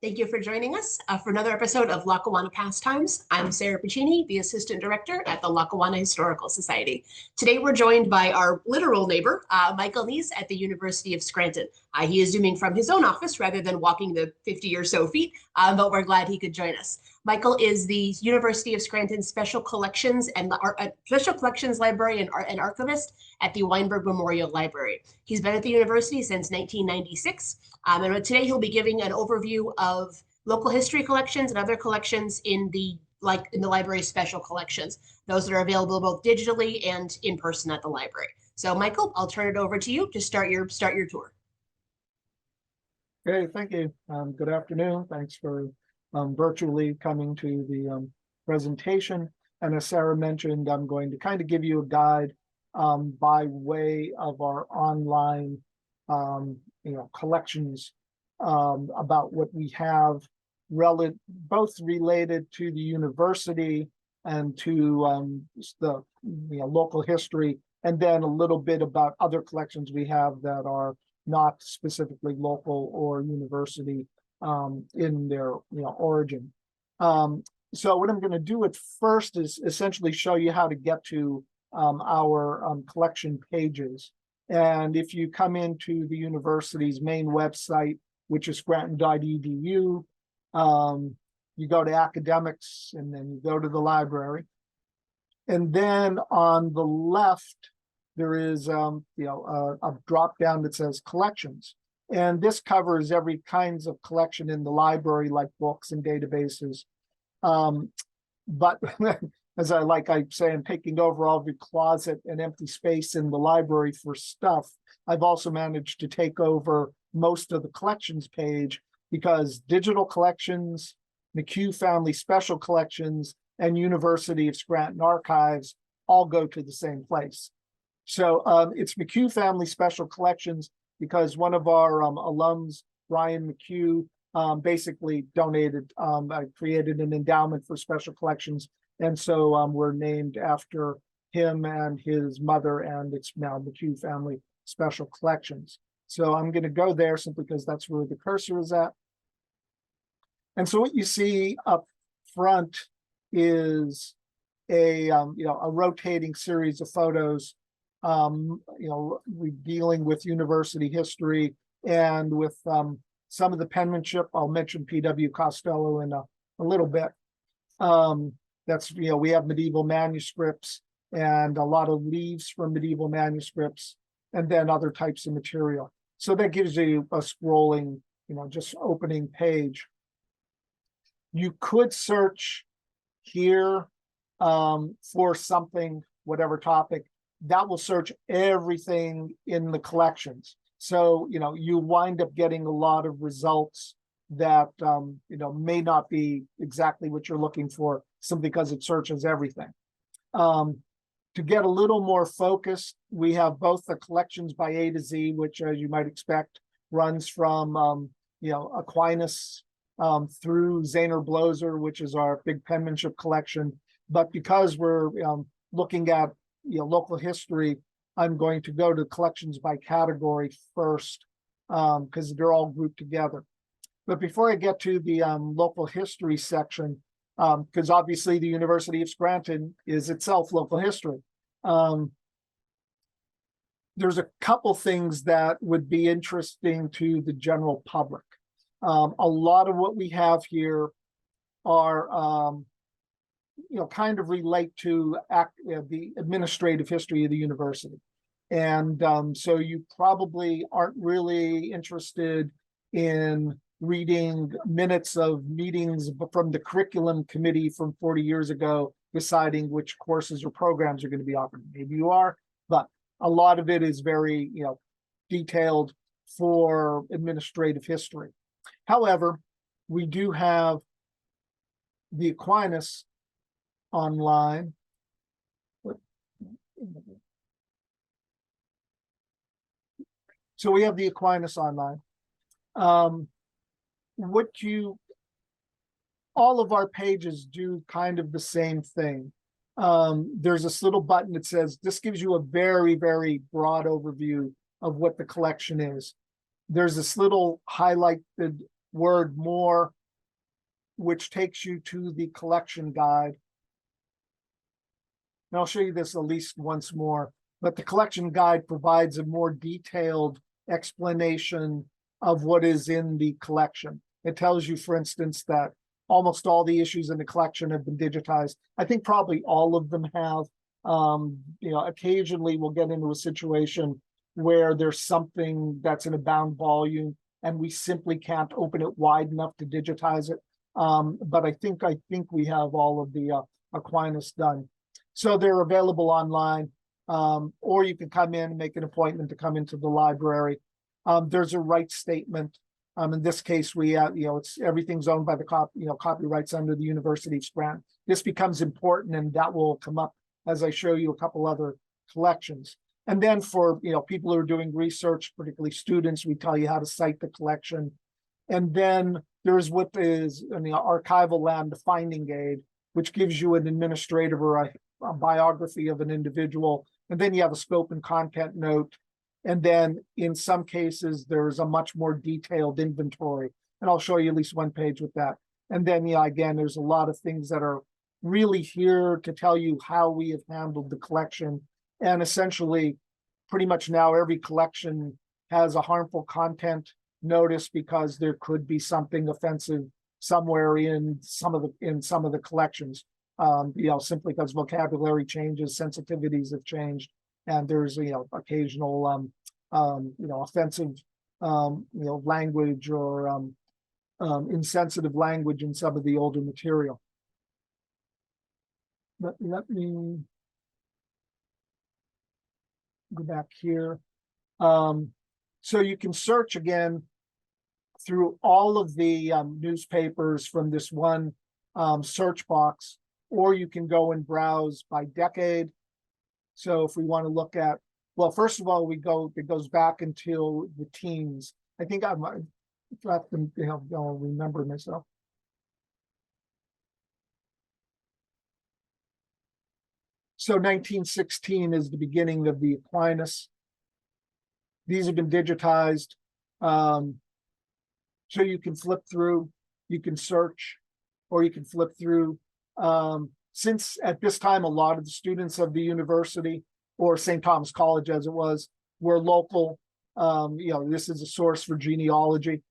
Thank you for joining us for another episode of Lackawanna Pastimes. I'm Sarah Piccini, the Assistant Director at the Lackawanna Historical Society. Today we're joined by our literal neighbor, Michael Knies at the University of Scranton. He is zooming from his own office rather than walking the 50 or so feet, but we're glad he could join us. Michael is the University of Scranton Special Collections and Special Collections Librarian and Archivist at the Weinberg Memorial Library. He's been at the university since 1996, and today he'll be giving an overview of local history collections and other collections in the library's special collections, those that are available both digitally and in person at the library. So, Michael, I'll turn it over to you to start your tour. Okay, thank you. Good afternoon. Thanks for virtually coming to the presentation. And as Sarah mentioned, I'm going to kind of give you a guide by way of our online, collections about what we have, both related to the university and to the local history, and then a little bit about other collections we have that are not specifically local or university in their origin. So what I'm going to do at first is essentially show you how to get to our collection pages. And if you come into the university's main website, which is scranton.edu, you go to academics and then you go to the library. And then on the left, there is a drop down that says collections. And this covers every kinds of collection in the library, like books and databases. But as I say, I'm taking over all the closet and empty space in the library for stuff. I've also managed to take over most of the collections page because digital collections, McHugh Family Special Collections, and University of Scranton Archives all go to the same place. So it's McHugh Family Special Collections because one of our alums, Brian McHugh, basically donated, created an endowment for special collections. And so we're named after him and his mother, and it's now McHugh Family Special Collections. So I'm going to go there simply because that's where the cursor is at. And so what you see up front is a rotating series of photos, dealing with university history and with some of the penmanship. I'll mention P.W. Costello in a little bit. We have medieval manuscripts and a lot of leaves from medieval manuscripts, and then other types of material. So that gives you a scrolling, just opening page. You could search here for something, whatever topic, that will search everything in the collections. So, you wind up getting a lot of results that, may not be exactly what you're looking for simply because it searches everything. To get a little more focused, we have both the collections by A to Z, which, as you might expect, runs from, Aquinas through Zaner Bloser, which is our big penmanship collection. But because we're looking at local history, I'm going to go to collections by category first because they're all grouped together. But before I get to the local history section, because obviously the University of Scranton is itself local history, there's a couple things that would be interesting to the general public. A lot of what we have here are kind of relate to the administrative history of the university. And so you probably aren't really interested in reading minutes of meetings from the curriculum committee from 40 years ago, deciding which courses or programs are going to be offered. Maybe you are, but a lot of it is very, detailed for administrative history. However, we do have the Aquinas online. So we have the Aquinas online. All of our pages do kind of the same thing. There's this little button that says, this gives you a very, very broad overview of what the collection is. There's this little highlighted word more, which takes you to the collection guide. And I'll show you this at least once more, but the collection guide provides a more detailed explanation of what is in the collection. It tells you, for instance, that almost all the issues in the collection have been digitized. I think probably all of them have. Occasionally we'll get into a situation where there's something that's in a bound volume and we simply can't open it wide enough to digitize it. But I think we have all of the Aquinas done. So they're available online, or you can come in and make an appointment to come into the library. There's a rights statement. In this case, we it's everything's owned by the copyrights under the University of Scranton. This becomes important, and that will come up as I show you a couple other collections. And then for people who are doing research, particularly students, we tell you how to cite the collection. And then there's what is in the archival land, the finding aid, which gives you an administrative or a biography of an individual. And then you have a scope and content note. And then in some cases, there's a much more detailed inventory. And I'll show you at least one page with that. And then, again, there's a lot of things that are really here to tell you how we have handled the collection. And essentially, pretty much now every collection has a harmful content notice because there could be something offensive somewhere in some of the collections. Simply because vocabulary changes, sensitivities have changed, and there's occasional offensive language or insensitive language in some of the older material. But let me go back here. So you can search again through all of the newspapers from this one search box, or you can go and browse by decade. So if we want to look at, well, first of all, it goes back until the teens. I think I might have to remember myself. So 1916 is the beginning of the Aquinas. These have been digitized. So you can flip through, you can search, or you can flip through. Since at this time, a lot of the students of the university, or St. Thomas College as it was, were local. This is a source for genealogy,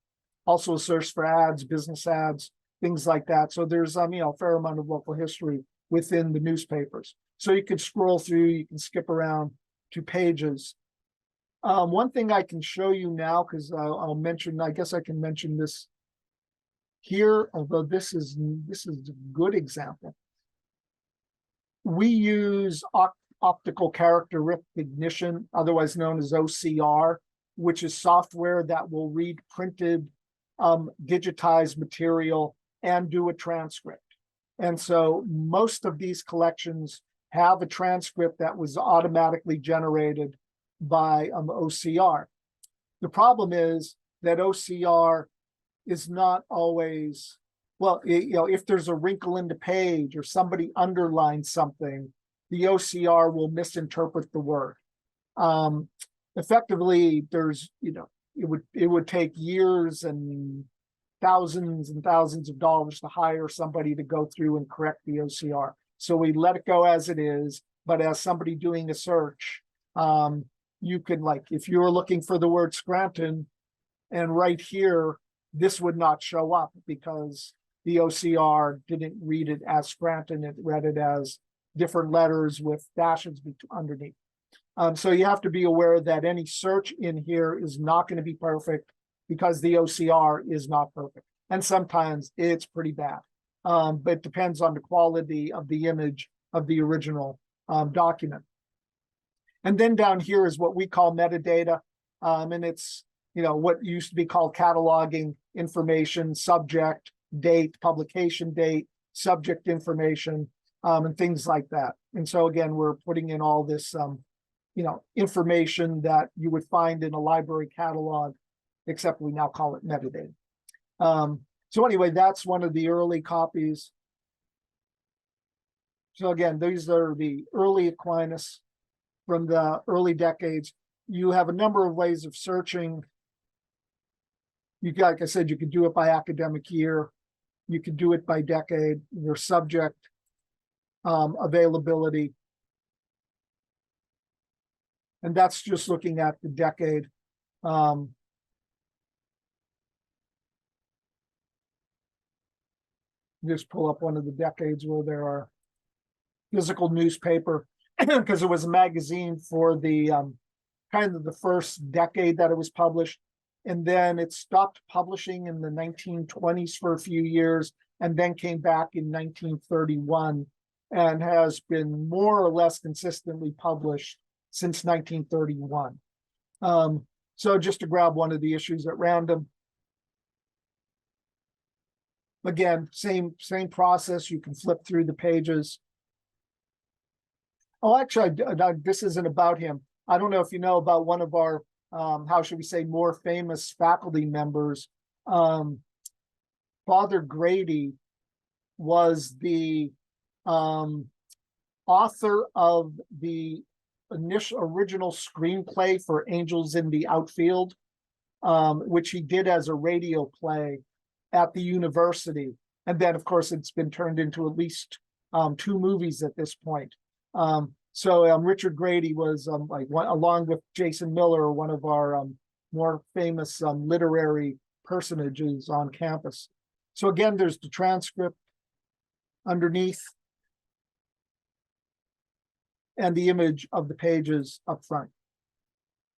also a source for ads, business ads, things like that. So there's a fair amount of local history within the newspapers. So you can scroll through, you can skip around to pages. One thing I can show you now, because I'll mention, I guess I can mention this here, although this is a good example. We use optical character recognition, otherwise known as OCR, which is software that will read printed, digitized material and do a transcript. And so most of these collections have a transcript that was automatically generated by OCR. The problem is that OCR is not always, well, if there's a wrinkle in the page or somebody underlines something, the OCR will misinterpret the word. Effectively, there's, it would take years and thousands of dollars to hire somebody to go through and correct the OCR. So we let it go as it is, but as somebody doing a search, you can, if you were looking for the word Scranton, and right here, this would not show up because the OCR didn't read it as Scranton, it read it as different letters with dashes underneath. So you have to be aware that any search in here is not going to be perfect because the OCR is not perfect. And sometimes it's pretty bad. But it depends on the quality of the image of the original document. And then down here is what we call metadata. And it's, what used to be called cataloging information, subject, date, publication date, subject information, and things like that. And so again, we're putting in all this, information that you would find in a library catalog, except we now call it metadata. So anyway, that's one of the early copies. So again, these are the early Aquinas from the early decades. You have a number of ways of searching. like I said, you could do it by academic year. You could do it by decade, your subject, availability. And that's just looking at the decade. Just pull up one of the decades where there are physical newspaper, because it was a magazine for the kind of the first decade that it was published. And then it stopped publishing in the 1920s for a few years, and then came back in 1931 and has been more or less consistently published since 1931. So just to grab one of the issues at random. Again, same process. You can flip through the pages. Oh, actually, this isn't about him. I don't know if you know about one of our, how should we say, more famous faculty members. Father Grady was the author of the original screenplay for Angels in the Outfield, which he did as a radio play at the university. And then, of course, it's been turned into at least 2 movies at this point. So Richard Grady was, along with Jason Miller, one of our more famous literary personages on campus. So again, there's the transcript underneath and the image of the pages up front.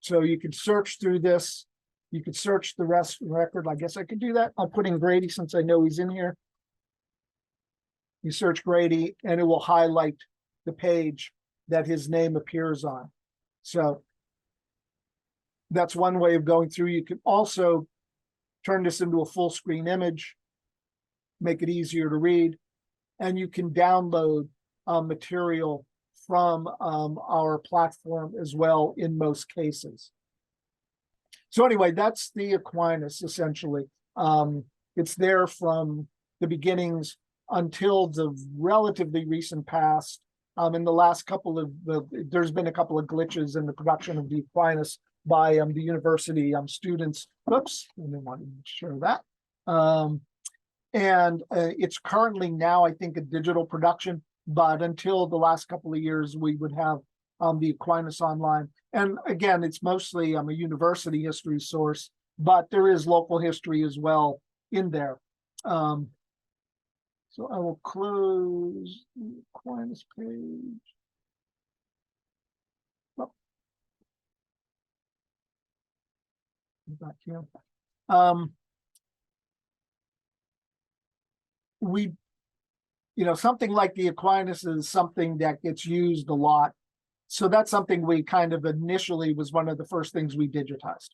So you can search through this. You could search the rest of the record. I guess I could do that. I'll put in Grady since I know he's in here. You search Grady and it will highlight the page that his name appears on. So that's one way of going through. You can also turn this into a full screen image, make it easier to read, and you can download material from our platform as well in most cases. So anyway, that's the Aquinas essentially. It's there from the beginnings until the relatively recent past. In the last couple of, there's been a couple of glitches in the production of the Aquinas by the university students. Oops, I didn't want to share that. And it's currently now, I think, a digital production, but until the last couple of years, we would have the Aquinas online. And again, it's mostly a university history source, but there is local history as well in there. So I will close the Aquinas page. Oh. Back here. Something like the Aquinas is something that gets used a lot. So that's something we kind of initially was one of the first things we digitized.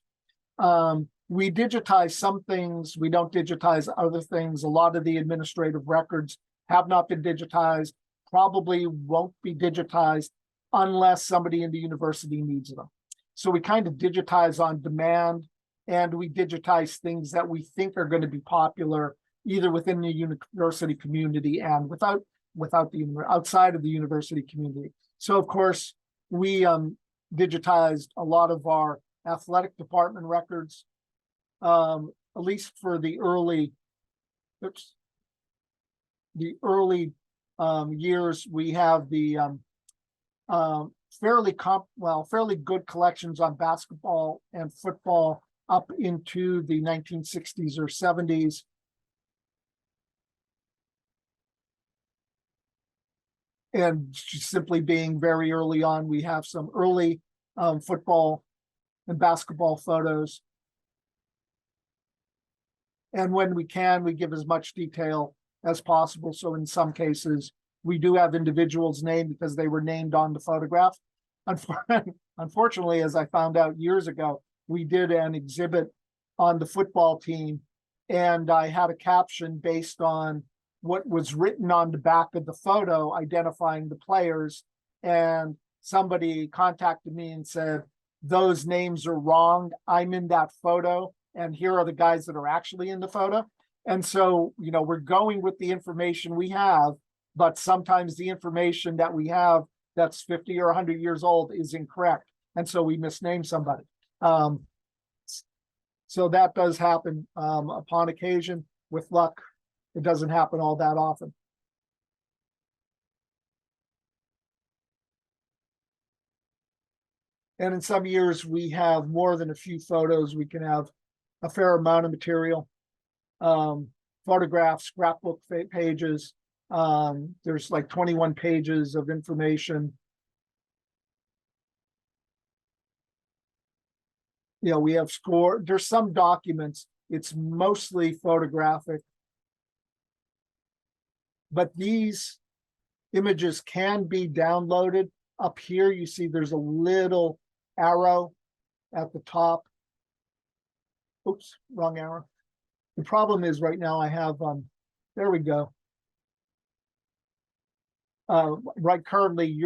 We digitize some things, we don't digitize other things. A lot of the administrative records have not been digitized, probably won't be digitized unless somebody in the university needs them. So we kind of digitize on demand, and we digitize things that we think are going to be popular either within the university community and outside of the university community. So of course, we digitized a lot of our athletic department records, at least for the early years. We have the fairly good collections on basketball and football up into the 1960s or 70s. And simply being very early on, we have some early football and basketball photos. And when we can, we give as much detail as possible. So in some cases, we do have individuals named because they were named on the photograph. Unfortunately, as I found out years ago, we did an exhibit on the football team, and I had a caption based on what was written on the back of the photo identifying the players. And somebody contacted me and said, those names are wrong. I'm in that photo, and here are the guys that are actually in the photo. And so, we're going with the information we have, but sometimes the information that we have that's 50 or 100 years old is incorrect. And so we misname somebody. So that does happen upon occasion. With luck, it doesn't happen all that often. And in some years, we have more than a few photos. We can have a fair amount of material, photographs, scrapbook pages. There's like 21 pages of information. You know, we have there's some documents. It's mostly photographic. But these images can be downloaded. Up here, you see there's a little arrow at the top. Oops, wrong arrow. The problem is right now I have, there we go. Right currently,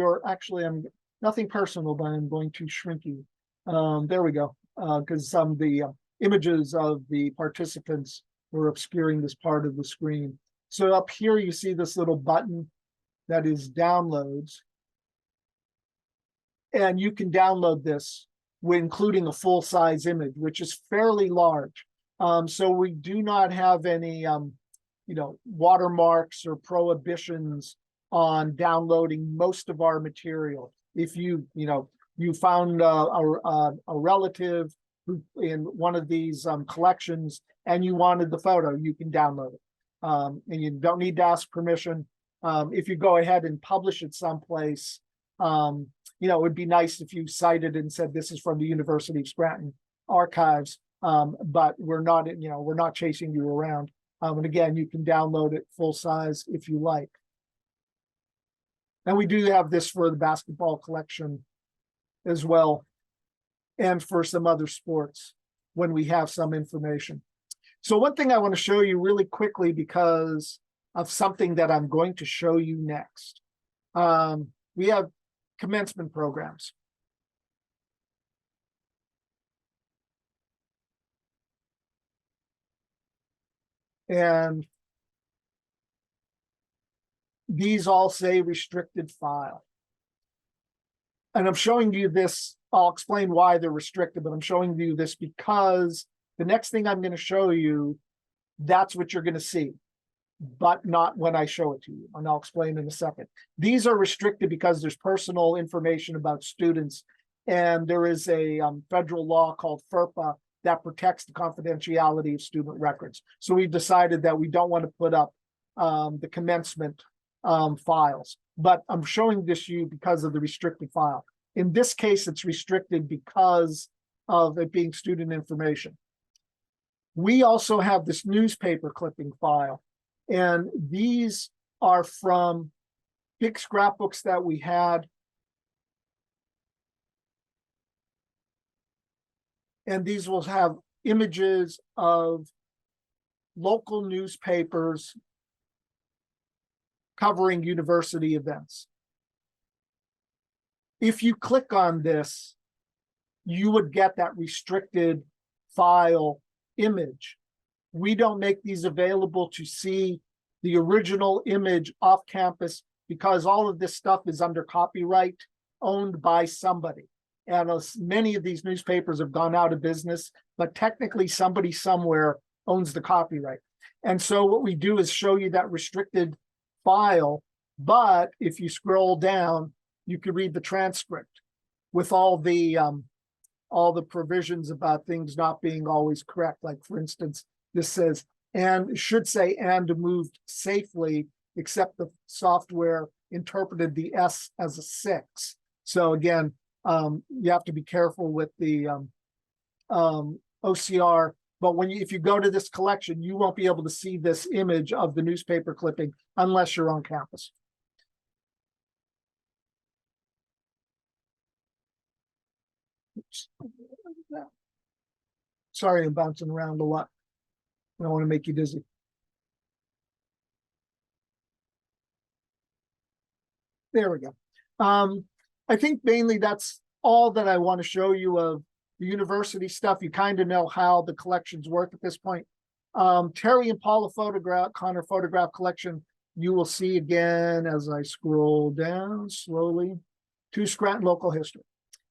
I'm nothing personal, but I'm going to shrink you. There we go. Because some of the images of the participants were obscuring this part of the screen. So up here, you see this little button that is downloads. And you can download this, including a full-size image, which is fairly large. So we do not have any, watermarks or prohibitions on downloading most of our material. If you found a relative who in one of these collections and you wanted the photo, you can download it. And you don't need to ask permission. If you go ahead and publish it someplace, it would be nice if you cited and said this is from the University of Scranton archives, but we're not chasing you around. And again, you can download it full size if you like. And we do have this for the basketball collection as well, and for some other sports when we have some information. So one thing I want to show you really quickly because of something that I'm going to show you next. We have commencement programs. And these all say restricted file. And I'm showing you this, I'll explain why they're restricted, but I'm showing you this because the next thing I'm going to show you, that's what you're going to see, but not when I show it to you. And I'll explain in a second. These are restricted because there's personal information about students. And there is a federal law called FERPA that protects the confidentiality of student records. So we've decided that we don't want to put up the commencement files, but I'm showing this to you because of the restricted file. In this case, it's restricted because of it being student information. We also have this newspaper clipping file, and these are from big scrapbooks that we had. And these will have images of local newspapers covering university events. If you click on this, you would get that restricted file image. We don't make these available to see the original image off campus because all of this stuff is under copyright owned by somebody. And many of these newspapers have gone out of business, but technically somebody somewhere owns the copyright. And so what we do is show you that restricted file, but if you scroll down, you can read the transcript with all the provisions about things not being always correct. Like for instance, this says, and should say, and moved safely, except the software interpreted the S as a 6. So again, you have to be careful with the OCR. But if you go to this collection, you won't be able to see this image of the newspaper clipping unless you're on campus. Oops. Sorry, I'm bouncing around a lot. I don't want to make you dizzy. There we go. I think mainly that's all that I want to show you of the university stuff. You kind of know how the collections work at this point. Terry and Paula Connor photograph collection, you will see again as I scroll down slowly to Scranton local history.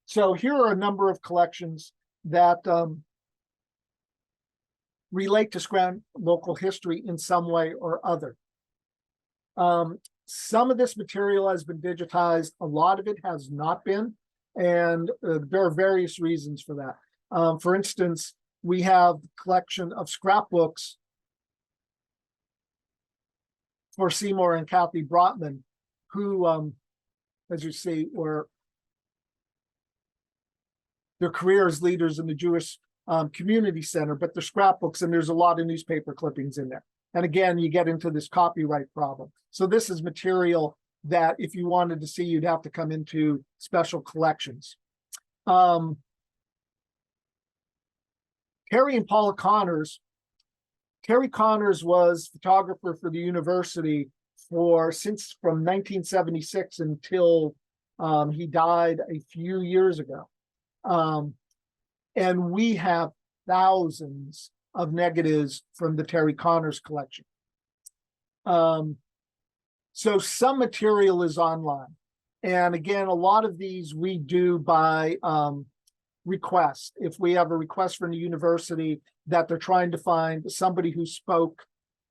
So here are a number of collections that relate to Scranton local history in some way or other. Some of this material has been digitized, a lot of it has not been, and there are various reasons for that. For instance, we have a collection of scrapbooks for Seymour and Kathy Brotman, who, as you see, were their career as leaders in the Jewish Community Center, but they're scrapbooks, and there's a lot of newspaper clippings in there. And again, you get into this copyright problem. So this is material that if you wanted to see, you'd have to come into special collections. Terry and Paula Connors. Terry Connors was photographer for the university from 1976 until he died a few years ago. And we have thousands of negatives from the Terry Connors collection. So some material is online. And again, a lot of these we do by request. If we have a request from the university that they're trying to find somebody who spoke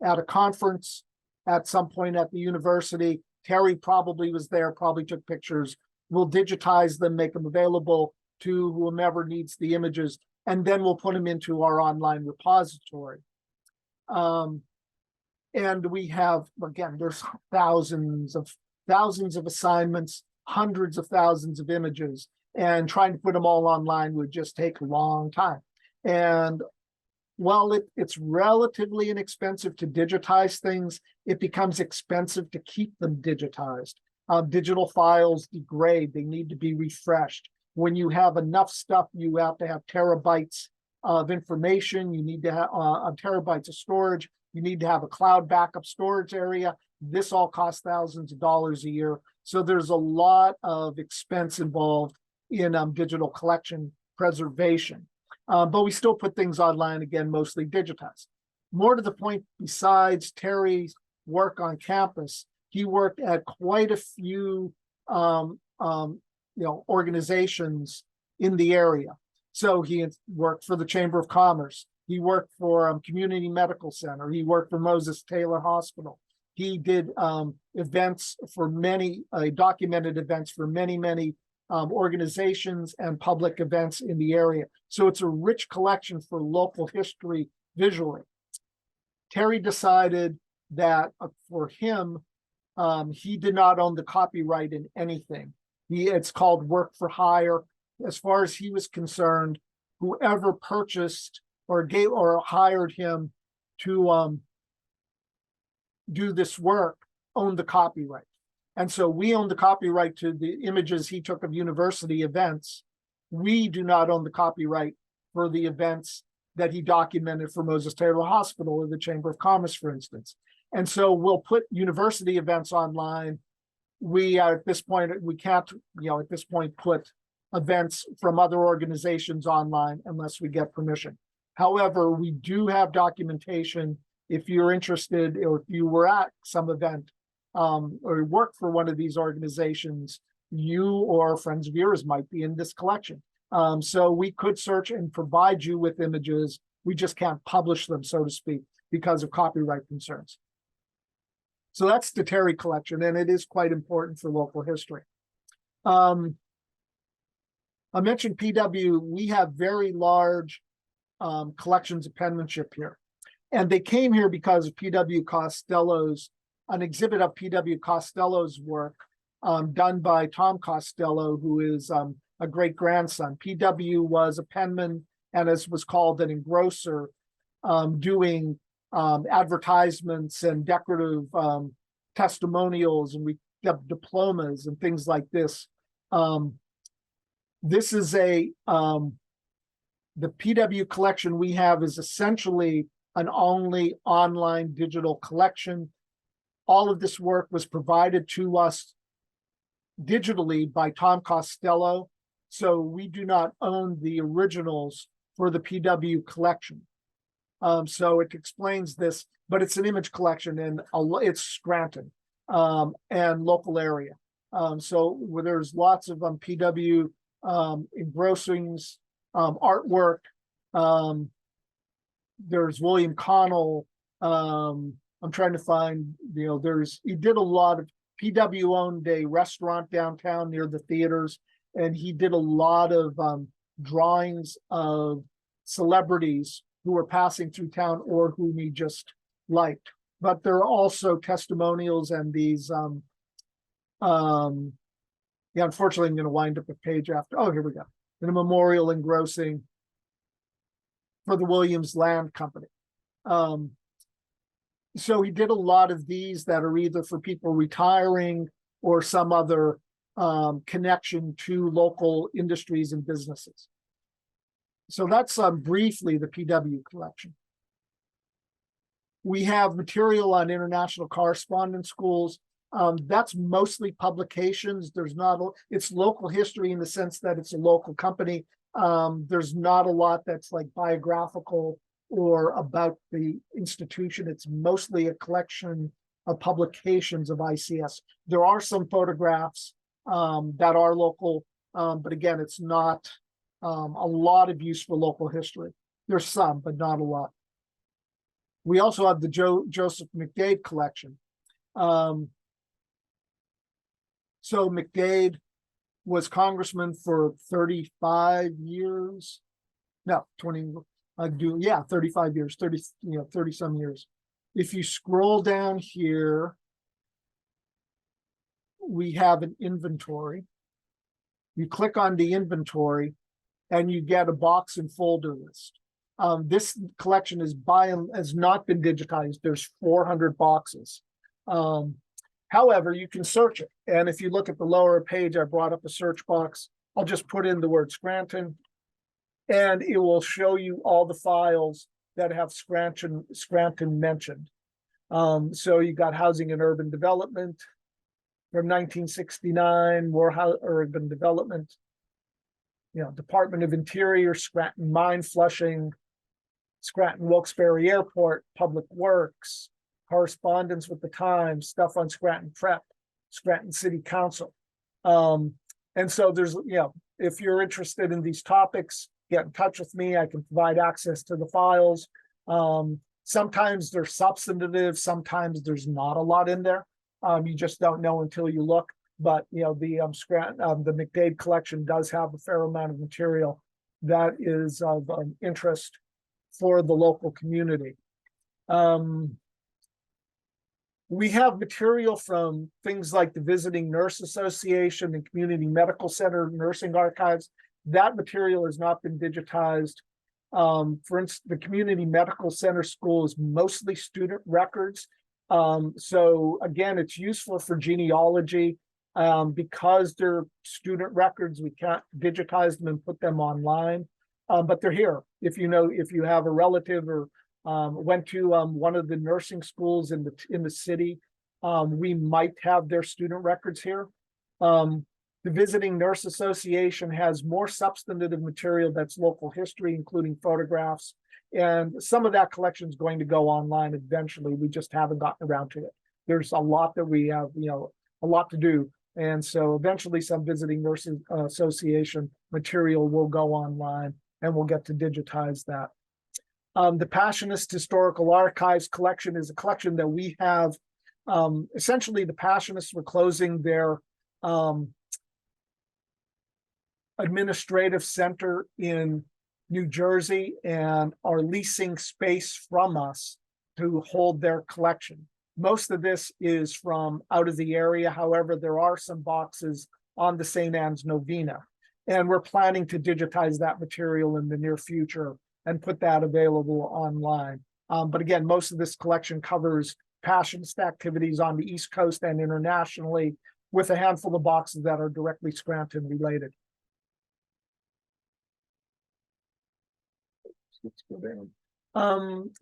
at a conference at some point at the university, Terry probably was there, probably took pictures. We'll digitize them, make them available to whomever needs the images, and then we'll put them into our online repository. And we have, again, there's thousands of assignments, hundreds of thousands of images, and trying to put them all online would just take a long time. And while it's relatively inexpensive to digitize things, it becomes expensive to keep them digitized. Digital files degrade, they need to be refreshed. When you have enough stuff, you have to have terabytes of information. You need to have terabytes of storage. You need to have a cloud backup storage area. This all costs thousands of dollars a year. So there's a lot of expense involved in digital collection preservation. But we still put things online, again, mostly digitized. More to the point, besides Terry's work on campus, he worked at quite a few organizations in the area. So he worked for the Chamber of Commerce. He worked for Community Medical Center. He worked for Moses Taylor Hospital. He did events for documented events for many organizations and public events in the area. So it's a rich collection for local history visually. Terry decided that for him, he did not own the copyright in anything. It's called work for hire. As far as he was concerned, whoever purchased or hired him to do this work owned the copyright. And so we own the copyright to the images he took of university events. We do not own the copyright for the events that he documented for Moses Taylor Hospital or the Chamber of Commerce, for instance. And so we'll put university events online. We at this point, we can't, at this point, put events from other organizations online unless we get permission. However, we do have documentation. If you're interested, or if you were at some event or work for one of these organizations, you or friends of yours might be in this collection. So we could search and provide you with images. We just can't publish them, so to speak, because of copyright concerns. So that's the Terry collection, and it is quite important for local history. I mentioned PW. We have very large collections of penmanship here. And they came here because of P.W. Costello's, an exhibit of P.W. Costello's work done by Tom Costello, who is a great-grandson. P.W. was a penman and, as was called, an engrosser, doing advertisements and decorative testimonials and diplomas and things like this. This is the PW collection we have is essentially an only online digital collection. All of this work was provided to us digitally by Tom Costello, so we do not own the originals for the PW collection. So it explains this, but it's an image collection and it's Scranton and local area. So there's lots of PW engrossings, artwork, there's William Connell. I'm trying to find, he did a lot of, PW owned a restaurant downtown near the theaters, and he did a lot of drawings of celebrities who were passing through town or whom he just liked. But there are also testimonials and these, unfortunately, I'm going to wind up a page after. Oh, here we go. In a memorial engrossing for the Williams Land Company. So he did a lot of these that are either for people retiring or some other connection to local industries and businesses. So that's briefly the PW collection. We have material on international correspondence schools. That's mostly publications. It's local history in the sense that it's a local company. There's not a lot that's like biographical or about the institution. It's mostly a collection of publications of ICS. There are some photographs that are local, but again, it's not a lot of use for local history. There's some, but not a lot. We also have the Joseph McDade collection. So McDade was congressman for 35 years. No, 20, 35 years, 30 some years. If you scroll down here, we have an inventory. You click on the inventory and you get a box and folder list. This collection has not been digitized. There's 400 boxes. However, you can search it. And if you look at the lower page, I brought up a search box. I'll just put in the word Scranton, and it will show you all the files that have Scranton mentioned. So you got housing and urban development from 1969, more urban development, Department of Interior, Scranton mine flushing, Scranton Wilkes-Barre Airport, Public Works, correspondence with the Times, stuff on Scranton Prep, Scranton City Council. And so there's, if you're interested in these topics, get in touch with me. I can provide access to the files. Sometimes they're substantive, sometimes there's not a lot in there. You just don't know until you look. But the McDade collection does have a fair amount of material that is of interest for the local community. We have material from things like the Visiting Nurse Association and Community Medical Center nursing archives. That material has not been digitized. For instance, the Community Medical Center school is mostly student records. So again, it's useful for genealogy. Because they're student records, we can't digitize them and put them online, but they're here. If you have a relative or went to one of the nursing schools in the city, we might have their student records here. The Visiting Nurse Association has more substantive material that's local history, including photographs, and some of that collection is going to go online eventually. We just haven't gotten around to it. There's a lot that we have, a lot to do. And so eventually some Visiting Nurses Association material will go online and we'll get to digitize that. The Passionist Historical Archives collection is a collection that we have. Essentially, the Passionists were closing their administrative center in New Jersey and are leasing space from us to hold their collection. Most of this is from out of the area. However, there are some boxes on the St. Anne's Novena, and we're planning to digitize that material in the near future and put that available online. But again, most of this collection covers Passionist activities on the East Coast and internationally, with a handful of boxes that are directly Scranton related. Let's go down.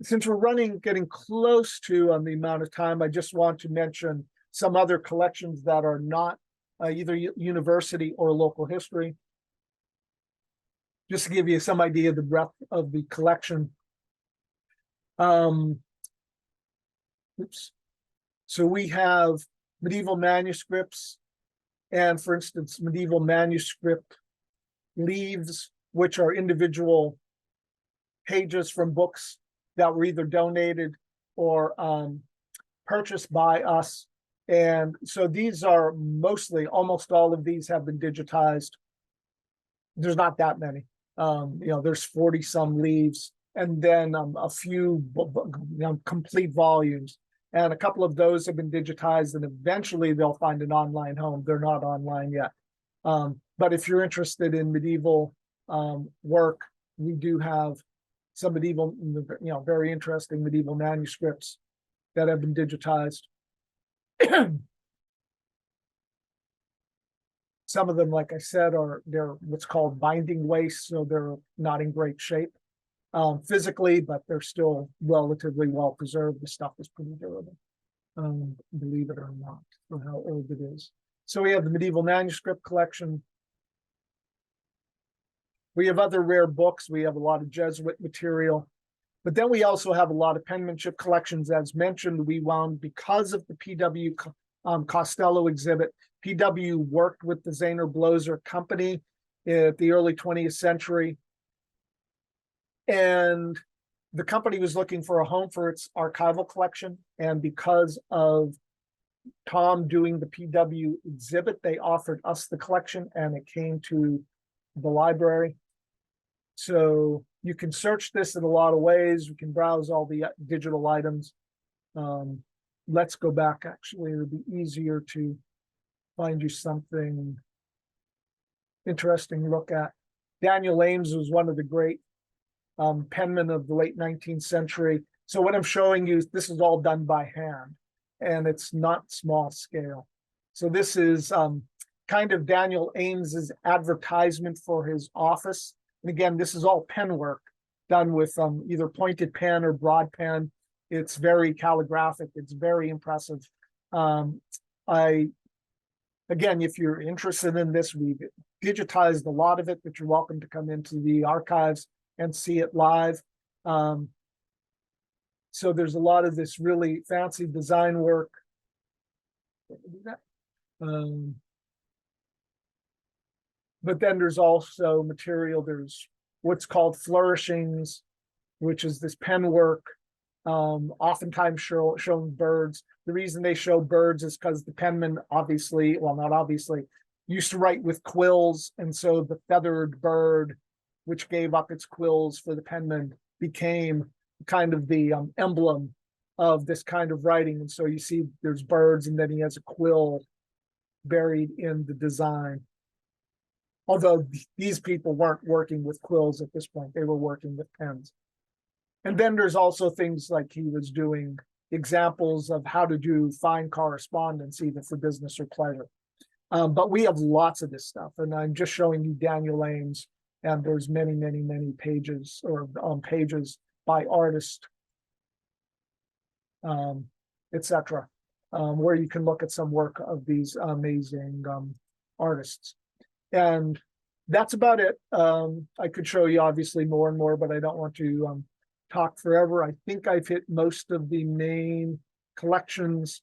Since we're getting close to the amount of time, I just want to mention some other collections that are not either university or local history. Just to give you some idea of the breadth of the collection. So we have medieval manuscripts and, for instance, medieval manuscript leaves, which are individual pages from books that were either donated or purchased by us. And so these are mostly, almost all of these have been digitized. There's not that many. There's 40 some leaves, and then a few complete volumes. And a couple of those have been digitized, and eventually they'll find an online home. They're not online yet. But if you're interested in medieval work, we do have some medieval, very interesting medieval manuscripts that have been digitized. Some of them, like I said, they're what's called binding waste, so they're not in great shape physically, but they're still relatively well preserved. The stuff is pretty durable, believe it or not, for how old it is. So we have the medieval manuscript collection. We have other rare books. We have a lot of Jesuit material, but then we also have a lot of penmanship collections. As mentioned, we wound, because of the P.W. Costello exhibit, P.W. worked with the Zahner Bloser Company at the early 20th century. And the company was looking for a home for its archival collection. And because of Tom doing the P.W. exhibit, they offered us the collection, and it came to the library. So you can search this in a lot of ways. You can browse all the digital items. Let's go back, actually. It'll be easier to find you something interesting to look at. Daniel Ames was one of the great penmen of the late 19th century. So what I'm showing you, this is all done by hand, and it's not small scale. So this is kind of Daniel Ames's advertisement for his office. And again, this is all pen work done with either pointed pen or broad pen. It's very calligraphic. It's very impressive. Again, if you're interested in this, we've digitized a lot of it, but you're welcome to come into the archives and see it live. So there's a lot of this really fancy design work. But then there's also material. There's what's called flourishings, which is this pen work, oftentimes showing birds. The reason they show birds is because the penman obviously, well, not obviously, used to write with quills. And so the feathered bird, which gave up its quills for the penman, became kind of the emblem of this kind of writing. And so you see there's birds, and then he has a quill buried in the design. Although these people weren't working with quills at this point, they were working with pens. And then there's also things like he was doing examples of how to do fine correspondence, either for business or pleasure. But we have lots of this stuff, and I'm just showing you Daniel Ames, and there's many, many, many pages or pages by artists, etc., where you can look at some work of these amazing artists. And that's about it. I could show you obviously more and more, but I don't want to talk forever. I think I've hit most of the main collections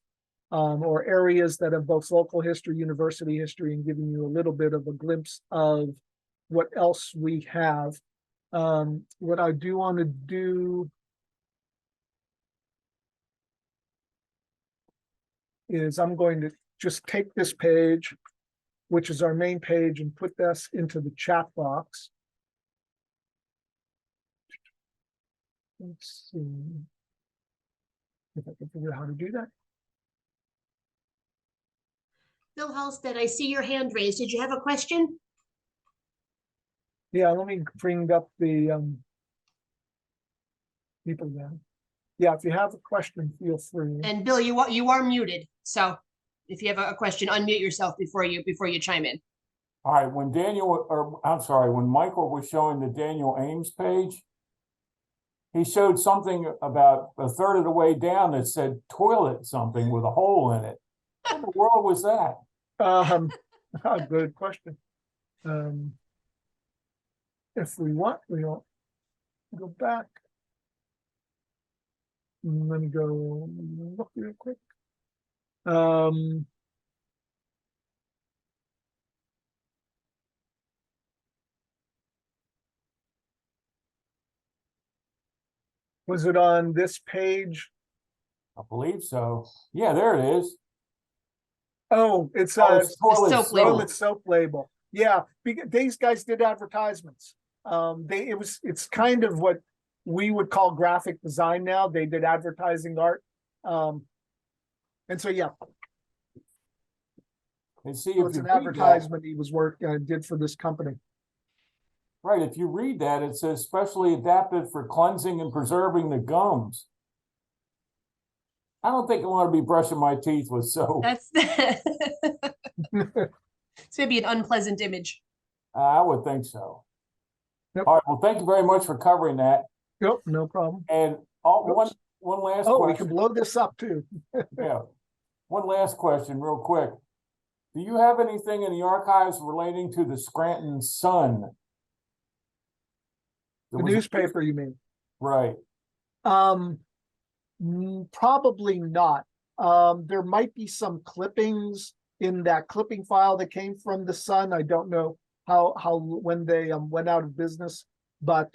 or areas that have both local history, university history, and giving you a little bit of a glimpse of what else we have. What I do want to do is I'm going to just take this page, which is our main page, and put this into the chat box. Let's see if I can figure out how to do that. Bill Halstead, I see your hand raised. Did you have a question? Yeah, let me bring up the people then. Yeah, if you have a question, feel free. And Bill, you are muted, so if you have a question, unmute yourself before you chime in. All right, when when Michael was showing the Daniel Ames page, he showed something about a third of the way down that said toilet something with a hole in it. What in the world was that? Good question. If we want, we'll go back. Let me go look real quick. Was it on this page? I believe so. Yeah, there it is. Oh, it's Oh, a it's toilet soap soap. label. toilet soap label. Yeah, these guys did advertisements. It's kind of what we would call graphic design now. They did advertising art. And so, yeah, And see, so if it's you an read that, advertisement he was did for this company. right, if you read that, it says specially adapted for cleansing and preserving the gums. I don't think I want to be brushing my teeth with soap. That's it's maybe an unpleasant image. I would think so. Yep. All right, well, thank you very much for covering that. Yep, no problem. And Oops. one last Oh, we question. can blow this up too. Yeah. One last question, real quick. Do you have anything in the archives relating to the Scranton Sun? The newspaper, you mean? Right. Probably not. There might be some clippings in that clipping file that came from the Sun. I don't know how when they went out of business, but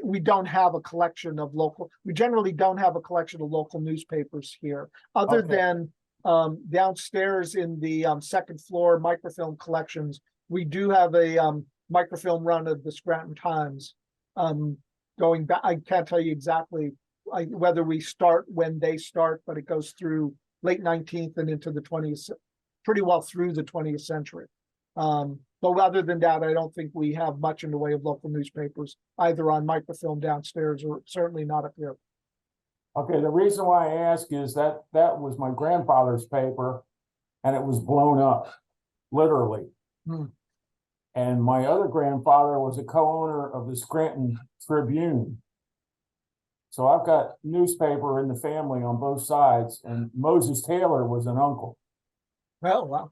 we don't have a collection of local. We generally don't have a collection of local newspapers here, other Okay. than downstairs in the second floor microfilm collections. We do have a microfilm run of the Scranton Times. Going back, I can't tell you exactly whether we start when they start, but it goes through late 19th and into the 20th, pretty well through the 20th century. But other than that, I don't think we have much in the way of local newspapers, either on microfilm downstairs or certainly not up here. Okay, the reason why I ask is that was my grandfather's paper, and it was blown up, literally. Hmm. And my other grandfather was a co-owner of the Scranton Tribune. So I've got newspaper in the family on both sides, and Moses Taylor was an uncle. Well, wow.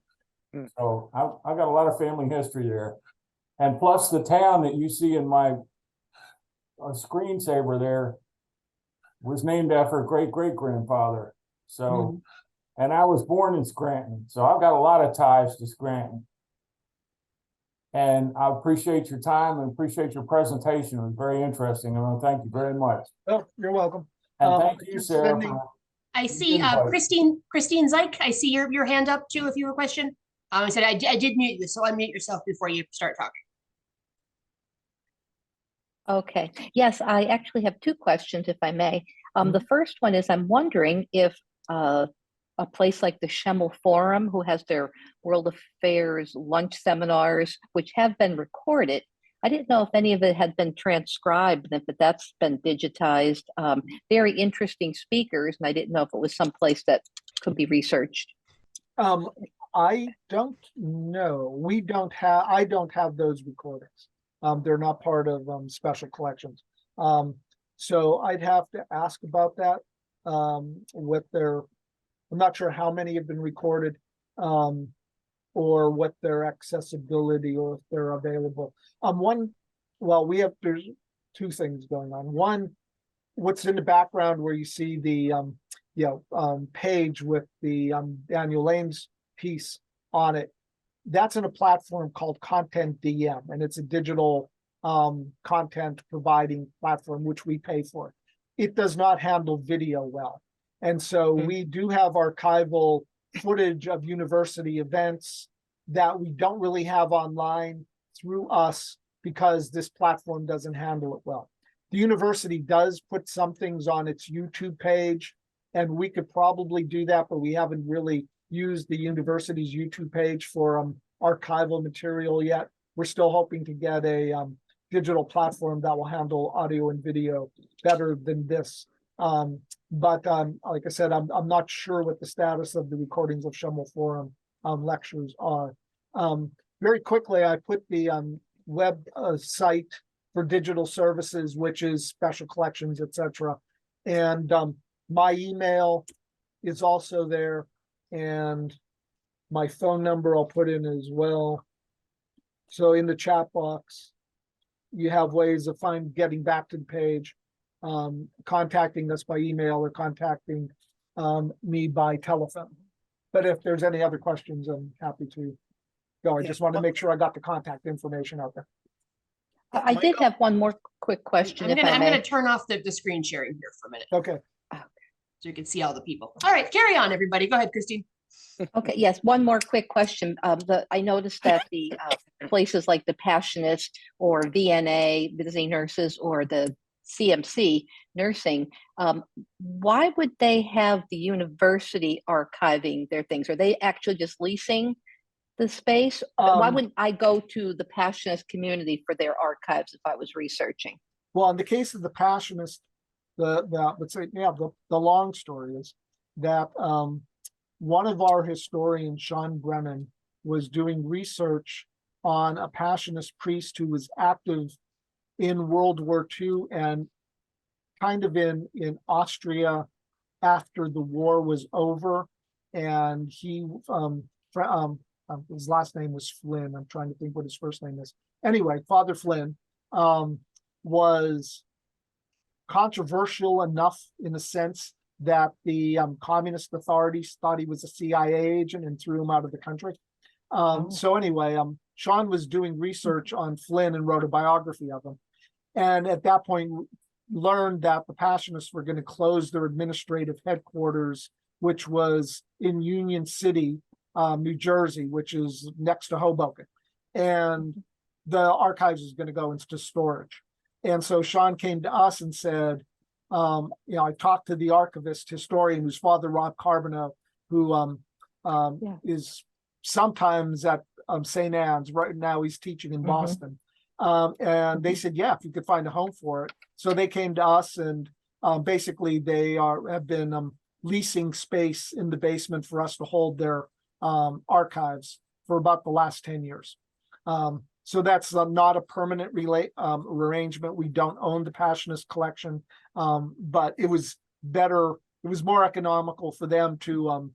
So I've got a lot of family history there. And plus the town that you see in my screensaver there was named after a great-great-grandfather. So, and I was born in Scranton. So I've got a lot of ties to Scranton. And I appreciate your time and appreciate your presentation. It was very interesting. And I thank you very much. Oh, you're welcome. And thank you, Sarah. sending- I see Christine Zeich. I see your hand up too if you have a question. I said I did mute you, so unmute yourself before you start talking. Okay. Yes, I actually have two questions, if I may. The first one is I'm wondering if a place like the Schemmel Forum, who has their World Affairs lunch seminars, which have been recorded, I didn't know if any of it had been transcribed, but that's been digitized. Very interesting speakers, and I didn't know if it was someplace that could be researched. I don't know. I don't have those recordings. They're not part of special collections. So I'd have to ask about that. I'm not sure how many have been recorded, or what their accessibility or if they're available. There's two things going on. One, what's in the background where you see the page with the Daniel Ames piece on it. That's in a platform called Content DM, and it's a digital content providing platform which we pay for. It does not handle video well, and so we do have archival footage of university events that we don't really have online through us because this platform doesn't handle it well. The university does put some things on its YouTube page, and we could probably do that, but we haven't really used the university's YouTube page for archival material yet. We're still hoping to get a digital platform that will handle audio and video better than this. But like I said, I'm not sure what the status of the recordings of Schemmel Forum lectures are. Very quickly, I put the web site for digital services, which is special collections, etc. And my email is also there, and my phone number I'll put in as well. So in the chat box, you have ways of getting back to the page, contacting us by email or contacting me by telephone. But if there's any other questions, I'm happy to go. I just want to make sure I got the contact information out there. I did have one more. quick question, I'm if gonna I I'm may. gonna turn off the screen sharing here for a minute Okay. so you can see all the people. All right, carry on, everybody. Go ahead, Christine. Okay, yes, one more quick question. I noticed that the places like the Passionist or VNA, visiting nurses, or the CMC nursing, why would they have the university archiving their things? Are they actually just leasing the space? Why wouldn't I go to the Passionist community for their archives if I was researching? Well, in the case of the Passionist, the long story is that one of our historians, Sean Brennan, was doing research on a Passionist priest who was active in World War II and kind of in Austria after the war was over. And he, his last name was Flynn. I'm trying to think what his first name is. Anyway, Father Flynn was controversial enough in the sense that the communist authorities thought he was a CIA agent and threw him out of the country. So anyway, Sean was doing research on Flynn and wrote a biography of him. And at that point, learned that the Passionists were going to close their administrative headquarters, which was in Union City, New Jersey, which is next to Hoboken. And the archives is going to go into storage. And so Sean came to us and said, I talked to the archivist historian, whose father, Rob Carbonneau, who is sometimes at St. Anne's. Right now he's teaching in Boston. And they said, yeah, if you could find a home for it. So they came to us, and basically they have been leasing space in the basement for us to hold their archives for about the last 10 years. So that's not a permanent arrangement. We don't own the Passionist collection, but it was better. It was more economical for them to,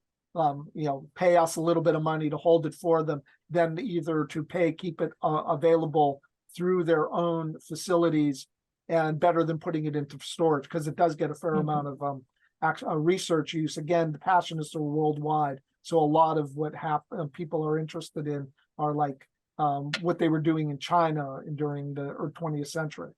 pay us a little bit of money to hold it for them than either to keep it available through their own facilities, and better than putting it into storage, because it does get a fair amount of research use. Again, the Passionists are worldwide, so a lot of what people are interested in are like what they were doing in China during the 20th century.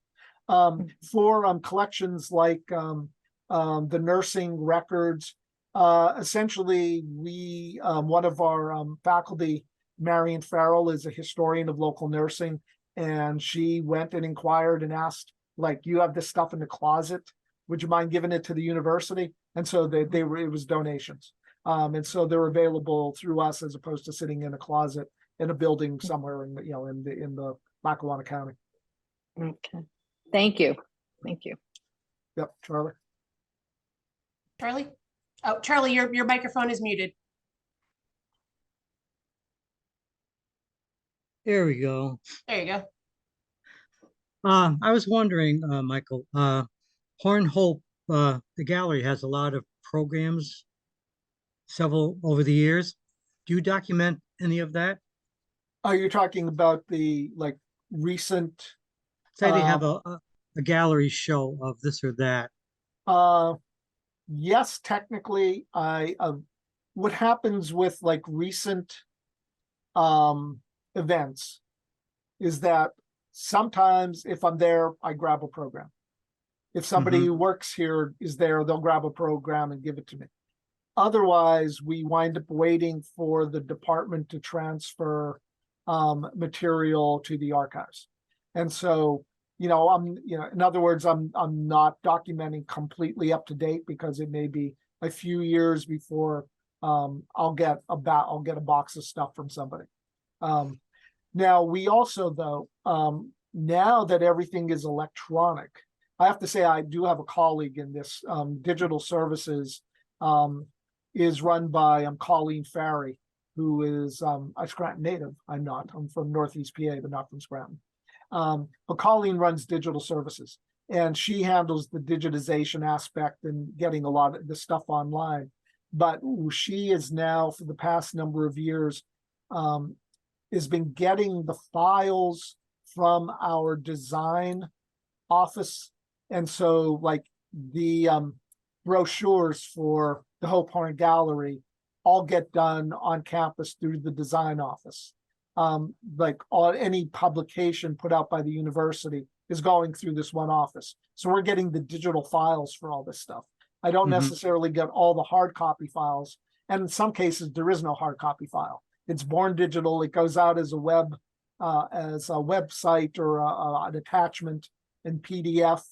For collections like the nursing records, essentially one of our faculty, Marion Farrell, is a historian of local nursing, and she went and inquired and asked, like, you have this stuff in the closet, would you mind giving it to the university? And so it was donations. And so they're available through us as opposed to sitting in a closet in a building somewhere in the Lackawanna County. Okay. Thank you. Thank you. Yep, Charlie. Charlie? Oh, Charlie, your microphone is muted. There we go. There you go. I was wondering, Michael, Horn Hope, the gallery has a lot of programs, several over the years. Do you document any of that? Are you talking about the recent? Say they have a gallery show of this or that. Yes, technically, what happens with recent events is that sometimes if I'm there, I grab a program. If somebody who works here is there, they'll grab a program and give it to me. Otherwise, we wind up waiting for the department to transfer material to the archives. And so, in other words, I'm not documenting completely up to date, because it may be a few years before I'll get a box of stuff from somebody. Now we also, though, now that everything is electronic, I have to say I do have a colleague in this. Digital services is run by Colleen Farry, who is a Scranton native. I'm not. I'm from Northeast PA, but not from Scranton. But Colleen runs digital services, and she handles the digitization aspect and getting a lot of the stuff online. But she is now, for the past number of years, has been getting the files from our design office. And so the brochures for the Hope Horn Gallery all get done on campus through the design office. Any publication put out by the university is going through this one office. So we're getting the digital files for all this stuff. I don't Mhm. necessarily get all the hard copy files. And in some cases, there is no hard copy file. It's born digital. It goes out as a website or an attachment in PDF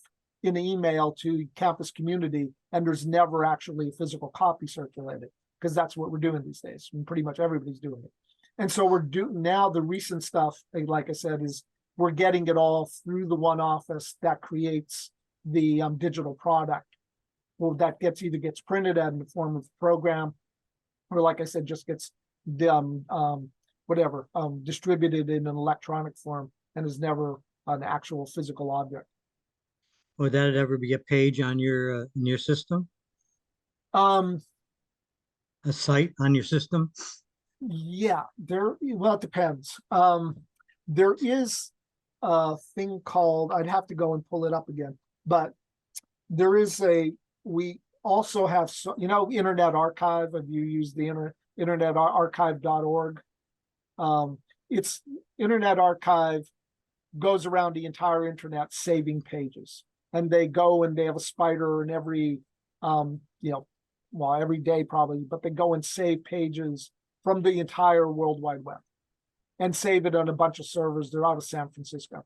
in an email to campus community. And there's never actually a physical copy circulated, because that's what we're doing these days. And pretty much everybody's doing it. And so we're doing now the recent stuff, like I said, is we're getting it all through the one office that creates the digital product. Well, that either gets printed out in the form of a program, or like I said, just gets distributed in an electronic form and is never an actual physical object. Would that ever be a page on your in your system? Um, A site on your system? yeah, well, it depends. There is a thing called, I'd have to go and pull it up again, but we also have, Internet Archive. Have you used the Internet Archive.org? It's Internet Archive goes around the entire internet saving pages, and they go and they have a spider in every, every day probably, but they go and save pages from the entire World Wide Web and save it on a bunch of servers. They're out of San Francisco.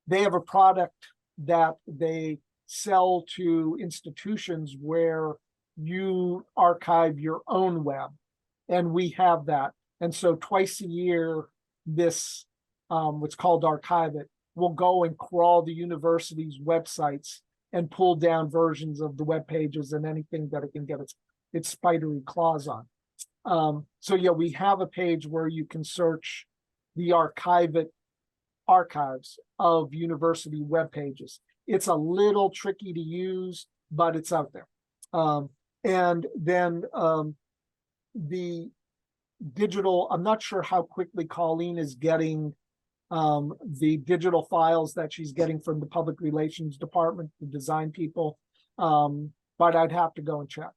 They have a product that they sell to institutions where you archive your own web, and we have that. And so twice a year, this what's called Archive It will go and crawl the university's websites and pull down versions of the web pages and anything that it can get its spidery claws on. So yeah, we have a page where you can search the Archive It archives of university web pages. It's a little tricky to use, but it's out there. And then the digital, I'm not sure how quickly Colleen is getting the digital files that she's getting from the public relations department, the design people, but I'd have to go and check.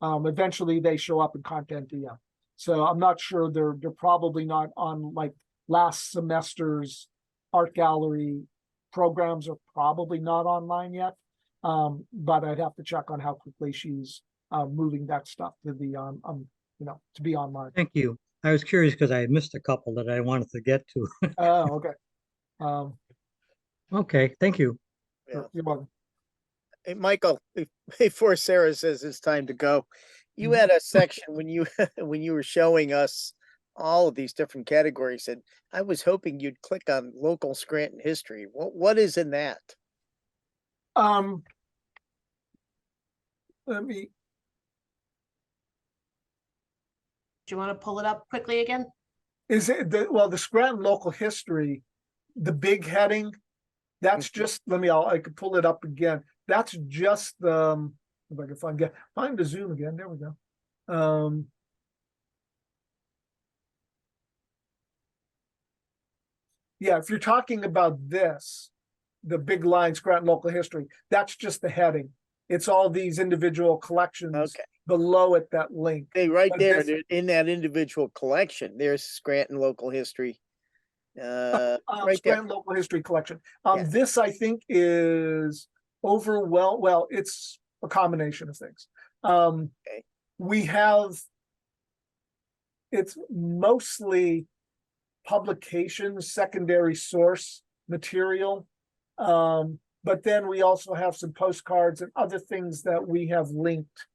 Eventually they show up in Content DM. So I'm not sure, they're probably not on, like, last semester's art gallery programs are probably not online yet. But I'd have to check on how quickly she's moving that stuff to the to be online. Thank you. I was curious because I missed a couple that I wanted to get to. Oh, okay. Okay, thank you. Yeah. You're welcome. Hey, Michael, before Sarah says it's time to go, you Mhm. had a section when you when you were showing us all of these different categories, and I was hoping you'd click on local Scranton history. What is in that? Let me, Do you want to pull it up quickly again? is it the Scranton local history, the big heading, that's just, I could pull it up again. That's just the, if I can find the Zoom again, there we go. Yeah, if you're talking about this, the big line Scranton local history, that's just the heading. It's all these individual collections Okay, below it that link. hey, right But there, this- in that individual collection, there's Scranton local history. Right there. Scranton local history collection. Yeah. This I think is it's a combination of things. Okay. We have, it's mostly publications, secondary source material. But then we also have some postcards and other things that we have linked.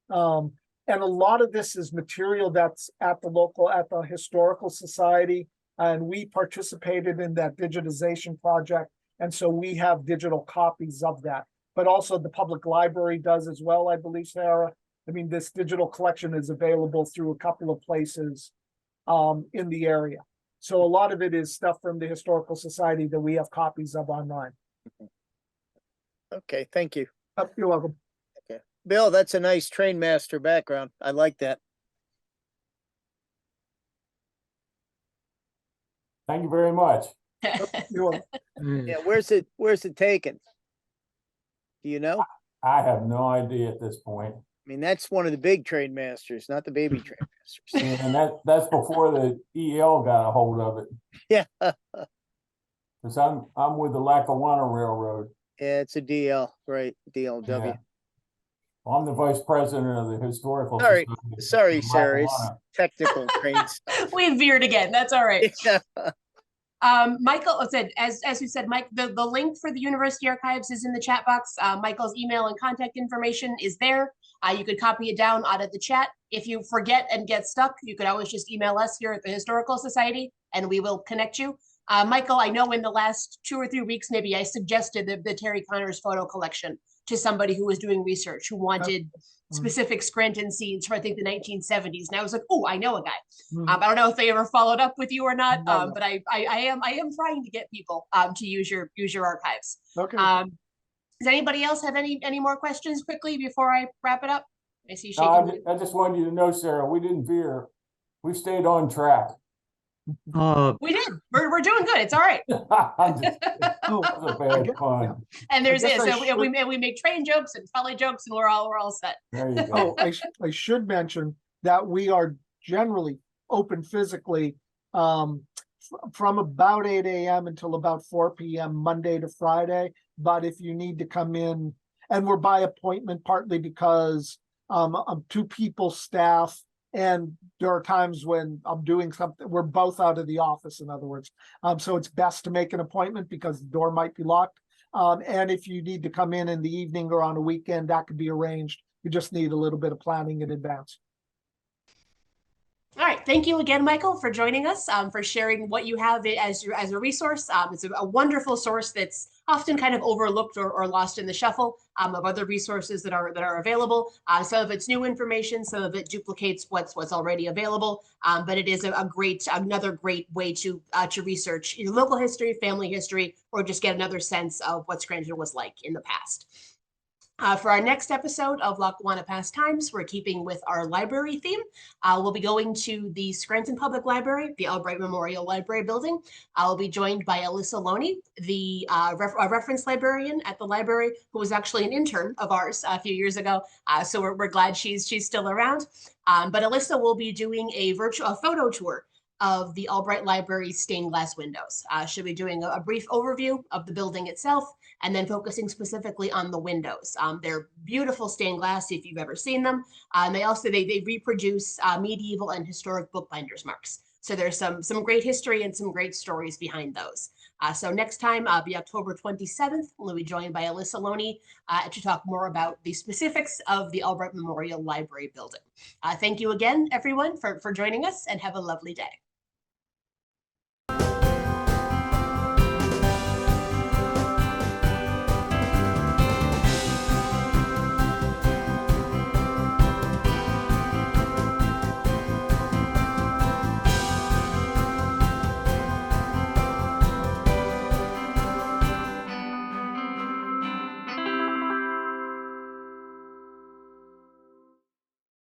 And a lot of this is material that's at the Historical Society. And we participated in that digitization project. And so we have digital copies of that. But also the public library does as well, I believe, Sarah. I mean, this digital collection is available through a couple of places in the area. So a lot of it is stuff from the Historical Society that we have copies of online. Okay, thank you. You're welcome. Bill, that's a nice train master background. I like that. Thank you very much. You're welcome. Yeah, where's it taken? Do you know? I have no idea at this point. I mean, that's one of the big train masters, not the baby train masters. And that's before the EL got a hold of it. Yeah. Because I'm with the Lackawanna Railroad. Yeah, it's a DL, right? DLW. Yeah. I'm the vice president of the Historical Sorry, Society. sorry, in Sarah. It's Lackawanna. technical train stuff. We veered again. That's all right. Yeah. Michael said, as we said, Mike, the link for the University Archives is in the chat box. Michael's email and contact information is there. You could copy it down out of the chat. If you forget and get stuck, you could always just email us here at the Historical Society and we will connect you. Michael, I know in the last 2 or 3 weeks, maybe I suggested the Terry Connors photo collection to somebody who was doing research, who wanted specific Scranton scenes from, I think, the 1970s. And I was like, oh, I know a guy. I don't know if they ever followed up with you or not, No. but I am trying to get people to use your archives. Okay. Does anybody else have any more questions quickly before I wrap it up? I see you No, shaking. I just wanted you to know, Sarah, we didn't veer. We stayed on track. We did. We're doing good. It's all right. I'm just kidding. Oh, That was a I bad get- pun. And there's guess it. I So we make train jokes and trolley jokes, and we're all set. There you Oh, go. I should mention that we are generally open physically from about 8 a.m. until about 4 p.m. Monday to Friday. But if you need to come in, and we're by appointment partly because I'm 2 people staff, and there are times when I'm doing something, we're both out of the office, in other words. So it's best to make an appointment because the door might be locked. And if you need to come in the evening or on a weekend, that could be arranged. You just need a little bit of planning in advance. All right. Thank you again, Michael, for joining us, for sharing what you have as a resource. It's a wonderful source that's often kind of overlooked or lost in the shuffle of other resources that are available. Some of it's new information, some of it duplicates what's already available. But it is another great way to research your local history, family history, or just get another sense of what Scranton was like in the past. For our next episode of Lackawanna Past Times, we're keeping with our library theme. We'll be going to the Scranton Public Library, the Albright Memorial Library building. I'll be joined by Alyssa Loney, the reference librarian at the library, who was actually an intern of ours a few years ago. So we're glad she's still around. But Alyssa will be doing a virtual photo tour of the Albright Library's stained glass windows. She'll be doing a brief overview of the building itself and then focusing specifically on the windows. They're beautiful stained glass if you've ever seen them. They reproduce medieval and historic bookbinders marks. So there's some great history and some great stories behind those. So next time, I'll be October 27th. We'll be joined by Alyssa Loney to talk more about the specifics of the Albright Memorial Library building. Thank you again, everyone, for joining us, and have a lovely day.